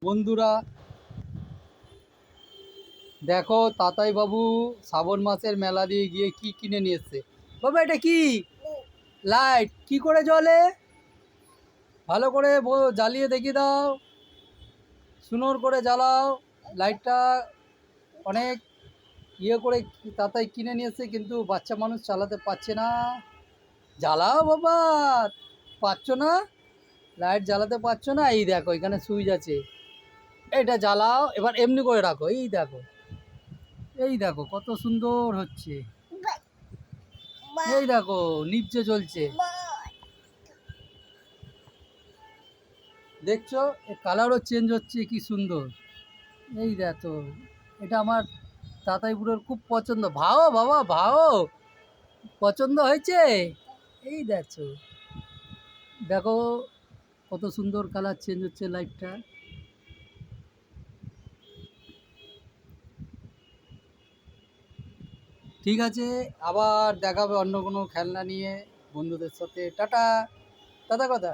বন্ধুরা দেখো, তাতাই বাবু শ্রাবণ মাসের মেলা দিয়ে গিয়ে কি কিনে নিয়ে এসছে। বাবা এটা কি? লাইট কি করে জ্বলে? ভালো করে জ্বালিয়ে দেখিয়ে দাও, সুন্দর করে জ্বালাও লাইটটা। অনেক করে তাতাই কিনে নিয়ে এসছে, কিন্তু বাচ্চা মানুষ চালাতে পারছে না। জ্বালাও বাবা, পারছো না? লাইট জ্বালাতে পারছো না? এই দেখো এখানে সুইচ আছে, এটা জ্বালাও। এবার এমনি করে রাখো, এই দেখো কত সুন্দর হচ্ছে। এই দেখো নিচে জ্বলছে, দেখছো? কালারও চেঞ্জ হচ্ছে, কি সুন্দর। এই দেখো, এটা আমার তাতাইপুরের খুব পছন্দ। ভাও বাবা ভাও, পছন্দ হয়েছে? এই দেখো, দেখো কত সুন্দর কালার চেঞ্জ হচ্ছে লাইটটা। ঠিক আছে, আবার দেখাবে অন্য কোনো খেলনা নিয়ে বন্ধুদের সাথে। টাটা, দাদা কথা।